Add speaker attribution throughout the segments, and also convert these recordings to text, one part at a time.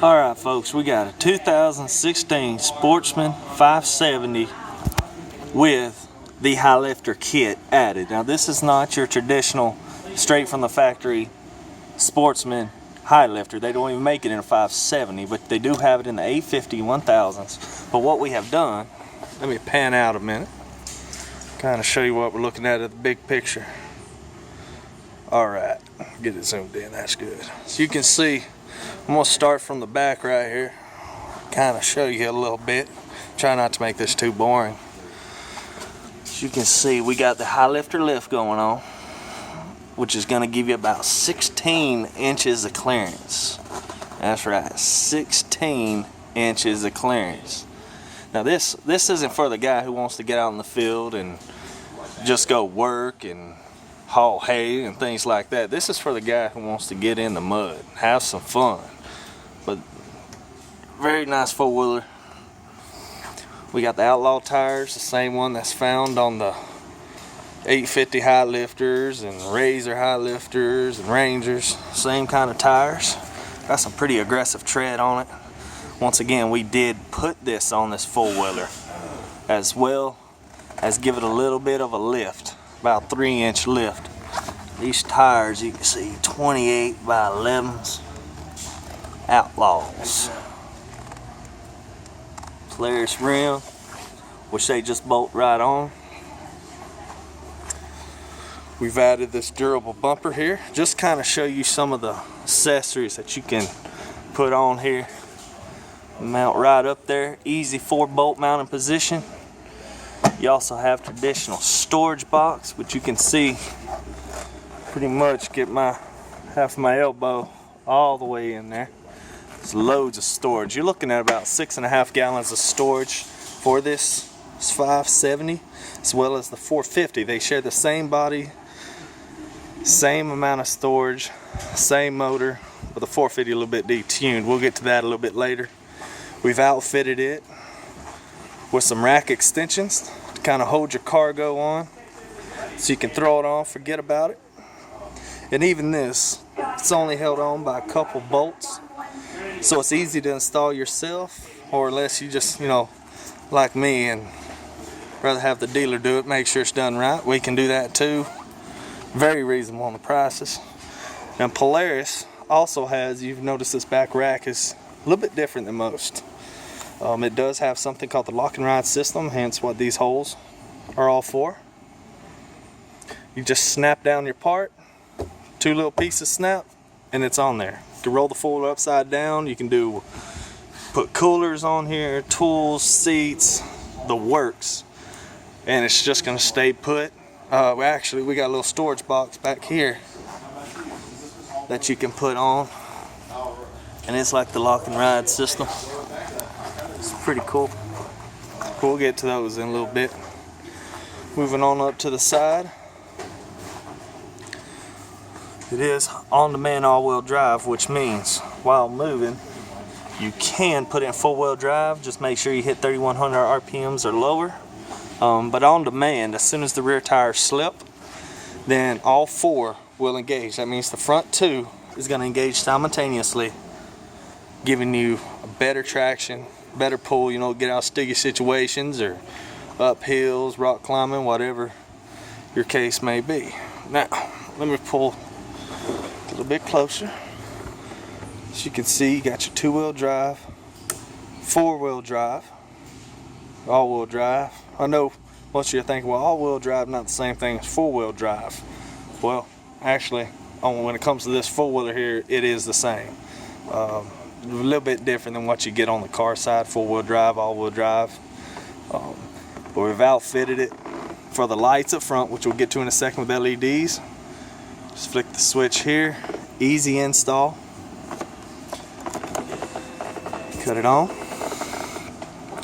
Speaker 1: Alright folks, we got a 2016 Sportsman 570 with the high lifter kit added. Now this is not your traditional straight from the factory Sportsman high lifter. They don't even make it in a 570, but they do have it in the 850 1000s. But what we have done, let me pan out a minute, kind of show you what we're looking at the big picture. Alright, get it zoomed in, that's good. So you can see, I'm going to start from the back right here, kind of show you a little bit. Try not to make this too boring. As you can see, we got the high lifter lift going on, which is going to give you about 16 inches of clearance. That's right, 16 inches of clearance. Now this isn't for the guy who wants to get out in the field and just go work and haul hay and things like that. This is for the guy who wants to get in the mud, have some fun. But very nice four-wheeler. We got the Outlaw tires, the same one that's found on the 850 high lifters and Razor high lifters and Rangers. Same kind of tires. Got some pretty aggressive tread on it. Once again, we did put this on this four-wheeler as well as give it a little bit of a lift, about 3-inch lift. These tires, you can see, 28 by 11s. Outlaws. Polaris rim, which they just bolt right on. We've added this durable bumper here. Just kind of show you some of the accessories that you can put on here. Mount right up there. Easy 4-bolt mounting position. You also have traditional storage box, which you can see pretty much get half of my elbow all the way in there. There's loads of storage. You're looking at about 6.5 gallons of storage for this 570 as well as the 450. They share the same body, same amount of storage, same motor, but the 450 a little bit detuned. We'll get to that a little bit later. We've outfitted it with some rack extensions to kind of hold your cargo on so you can throw it on, forget about it. And even this, it's only held on by a couple bolts, so it's easy to install yourself, or unless you just, like me and rather have the dealer do it, make sure it's done right. We can do that too. Very reasonable on the prices. And Polaris also has, you've noticed this back rack is a little bit different than most. It does have something called the lock and ride system, hence what these holes are all for. You just snap down your part, 2 little pieces snap, and it's on there. You can roll the four-wheeler upside down. You can put coolers on here, tools, seats, the works, and it's just going to stay put. Actually, we got a little storage box back here that you can put on, and it's like the lock and ride system. It's pretty cool. We'll get to those in a little bit. Moving on up to the side. It is on-demand all-wheel drive, which means while moving, you can put it in 4-wheel drive. Just make sure you hit 3,100 RPMs or lower. But on demand, as soon as the rear tires slip, then all 4 will engage. That means the front 2 is going to engage simultaneously, giving you a better traction, better pull, get out of sticky situations or up hills, rock climbing, whatever your case may be. Now, let me pull a little bit closer. As you can see, you got your 2-wheel drive, 4-wheel drive, all-wheel drive. I know most of you are thinking, well, all-wheel drive not the same thing as 4-wheel drive. Well, actually, when it comes to this 4-wheeler here, it is the same. A little bit different than what you get on the car side, 4-wheel drive, all-wheel drive. But we've outfitted it for the lights up front, which we'll get to in a second with LEDs. Just flick the switch here, easy install. Cut it on.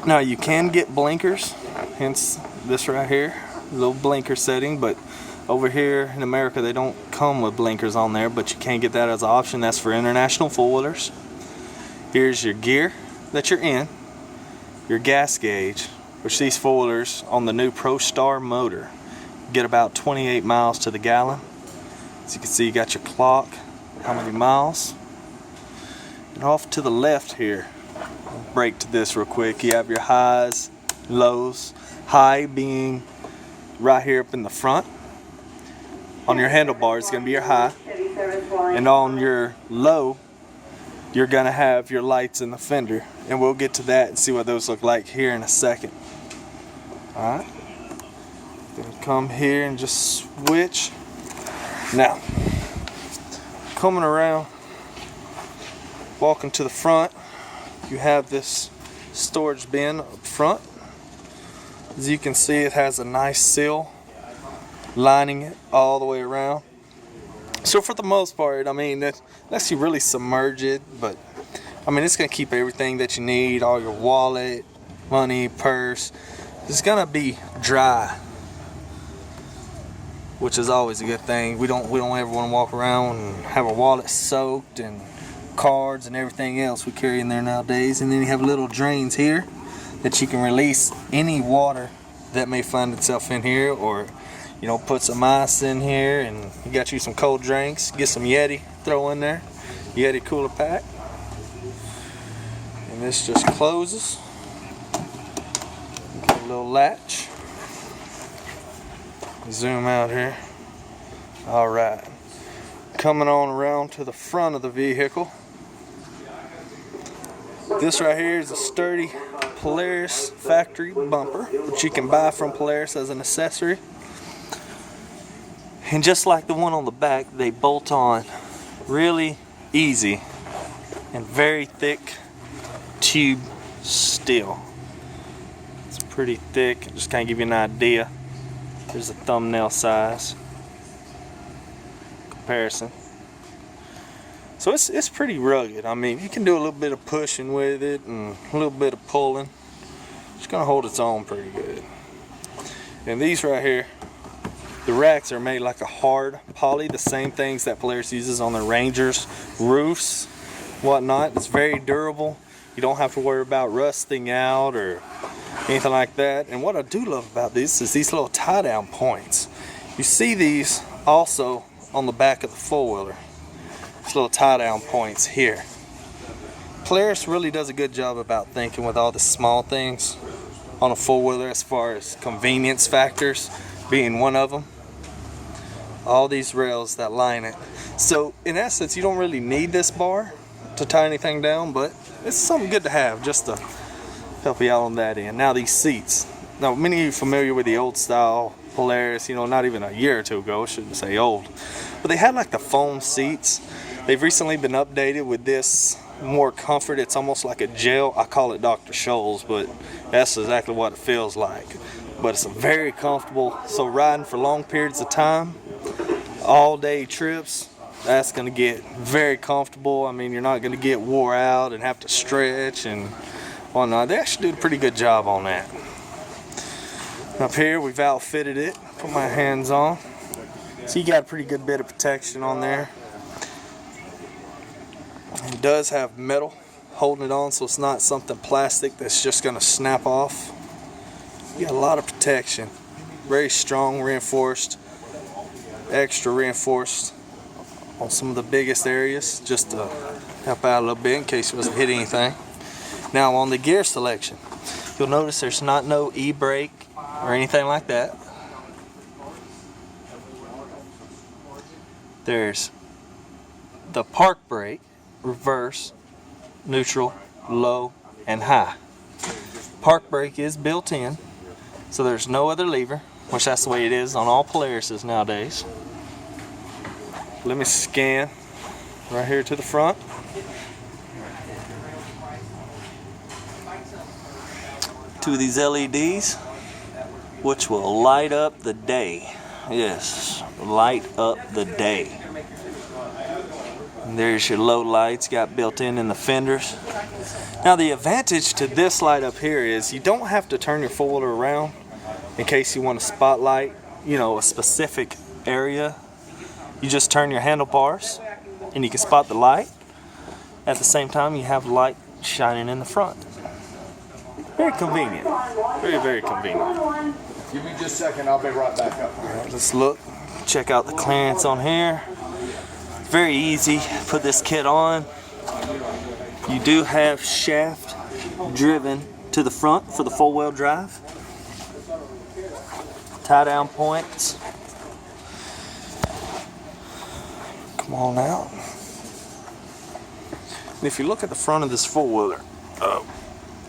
Speaker 1: Now you can get blinkers, hence this right here, little blinker setting, but over here in America they don't come with blinkers on there, but you can get that as an option. That's for international four-wheelers. Here's your gear that you're in, your gas gauge, which these four-wheelers on the new ProStar motor get about 28 miles to the gallon. As you can see, you got your clock, how many miles. And off to the left here, break to this real quick. You have your highs, lows. High being right here up in the front. On your handlebar is going to be your high. And on your low, you're going to have your lights in the fender. And we'll get to that and see what those look like here in a second. Alright. Gonna come here and just switch. Now, coming around, walking to the front, you have this storage bin up front. As you can see, it has a nice seal lining it all the way around. So for the most part, I mean, unless you really submerge it, but I mean, it's going to keep everything that you need, all your wallet, money, purse. It's going to be dry, which is always a good thing. We don't ever want to walk around and have our wallet soaked and cards and everything else we carry in there nowadays. And then you have little drains here that you can release any water that may find itself in here, or you know, put some ice in here, and you got you some cold drinks, get some Yeti, throw in there, Yeti cooler pack. And this just closes. Get a little latch. Zoom out here. Alright. Coming on around to the front of the vehicle. This right here is a sturdy Polaris factory bumper, which you can buy from Polaris as an accessory. And just like the one on the back, they bolt on really easy and very thick tube steel. It's pretty thick, just kind of give you an idea. There's a thumbnail size comparison. So it's pretty rugged. I mean, you can do a little bit of pushing with it and a little bit of pulling. It's gonna hold its own pretty good. And these right here, the racks are made like a hard poly, the same things that Polaris uses on the Rangers roofs, whatnot. It's very durable. You don't have to worry about rusting out or anything like that. And what I do love about this is these little tie down points. You see these also on the back of the four-wheeler. These little tie down points here. Polaris really does a good job about thinking with all the small things on a four-wheeler, as far as convenience factors being one of them. All these rails that line it. So in essence, you don't really need this bar to tie anything down, but it's something good to have just to help you out on that end. Now these seats. Now many of you are familiar with the old style Polaris, you know, not even a year or two ago, I shouldn't say old. But they had like the foam seats. They've recently been updated with this more comfort. It's almost like a gel. I call it Dr. Scholl's, but that's exactly what it feels like. But it's very comfortable. So riding for long periods of time, all day trips, that's going to get very comfortable. I mean, you're not going to get wore out and have to stretch and whatnot. They actually did a pretty good job on that. Up here, we've outfitted it. Put my hands on. So you got a pretty good bit of protection on there. It does have metal holding it on, so it's not something plastic that's just going to snap off. You got a lot of protection. Very strong, reinforced, extra reinforced on some of the biggest areas, just to help out a little bit in case it doesn't hit anything. Now on the gear selection, you'll notice there's no e-brake or anything like that. There's the park brake, reverse, neutral, low, and high. Park brake is built in, so there's no other lever, which that's the way it is on all Polarises nowadays. Let me scan right here to the front. Two of these LEDs, which will light up the day. Yes, light up the day. And there's your low lights, got built in the fenders. Now the advantage to this light up here is you don't have to turn your four-wheeler around in case you want to spotlight, you know, a specific area. You just turn your handlebars and you can spot the light. At the same time, you have light shining in the front. Very convenient. Very, very convenient.
Speaker 2: Give me just a second, I'll be right back up.
Speaker 1: All right, let's look, check out the clearance on here. Very easy, put this kit on. You do have shaft driven to the front for the 4-wheel drive. Tie down points. Come on out. And if you look at the front of this 4-wheeler,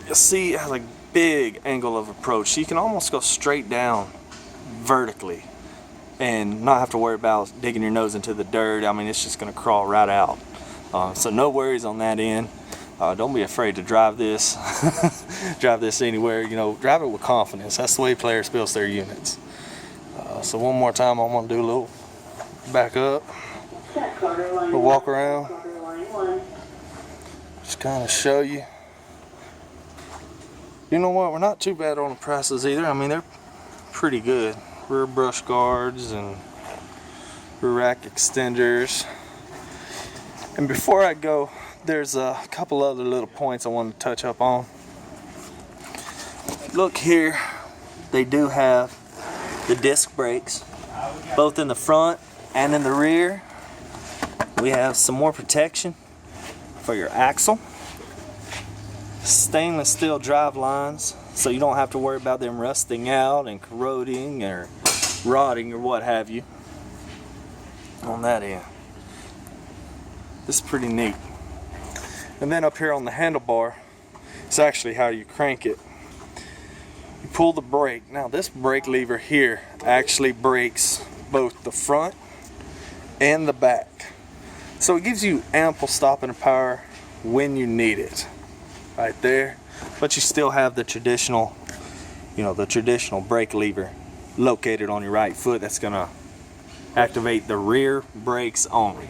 Speaker 1: you'll see it has a big angle of approach. So you can almost go straight down vertically and not have to worry about digging your nose into the dirt. I mean, it's just going to crawl right out. So no worries on that end. Don't be afraid to drive this. Drive this anywhere. You know, drive it with confidence. That's the way Polaris builds their units. So one more time, I'm going to do a little back up. We'll walk around. Just kind of show you. You know what? We're not too bad on the prices either. I mean, they're pretty good. Rear brush guards and rear rack extenders. And before I go, there's a couple other little points I want to touch up on. Look here, they do have the disc brakes, both in the front and in the rear. We have some more protection for your axle. Stainless steel drive lines, so you don't have to worry about them rusting out and corroding or rotting or what have you on that end. This is pretty neat. And then up here on the handlebar, it's actually how you crank it. You pull the brake. Now this brake lever here actually brakes both the front and the back. So it gives you ample stopping power when you need it. Right there. But you still have the traditional, you know, the traditional brake lever located on your right foot that's gonna activate the rear brakes only.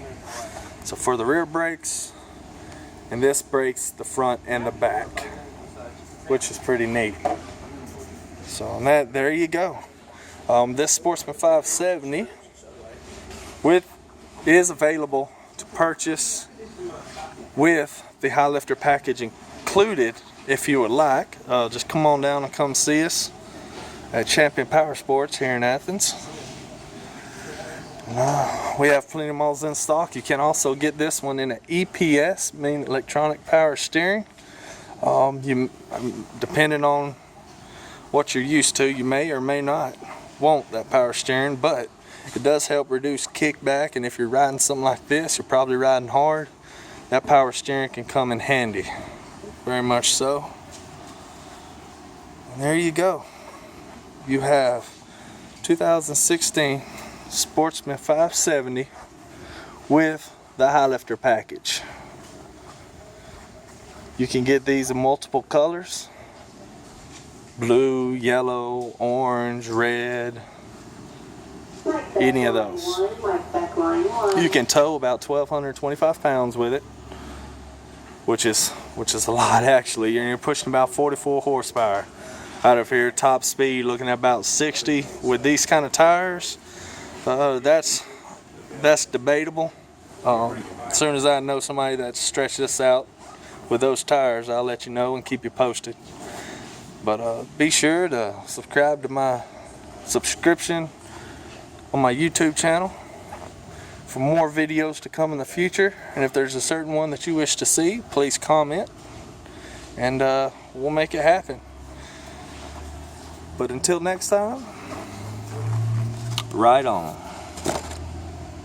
Speaker 1: So for the rear brakes, and this brakes the front and the back, which is pretty neat. So on that, there you go. This Sportsman 570 is available to purchase with the high lifter package included if you would like. Just come on down and come see us at Champion Power Sports here in Athens. We have plenty of models in stock. You can also get this one in an EPS, meaning electronic power steering. Depending on what you're used to, you may or may not want that power steering, but it does help reduce kickback, and if you're riding something like this, you're probably riding hard, that power steering can come in handy. Very much so. And there you go. You have 2016 Sportsman 570 with the high lifter package. You can get these in multiple colors: blue, yellow, orange, red, any of those. You can tow about 1,225 pounds with it, which is a lot actually. You're pushing about 44 horsepower out of here. Top speed looking at about 60 with these kind of tires. That's debatable. As soon as I know somebody that's stretched this out with those tires, I'll let you know and keep you posted. But be sure to subscribe to my subscription on my YouTube channel for more videos to come in the future. And if there's a certain one that you wish to see, please comment and we'll make it happen. But until next time, ride on.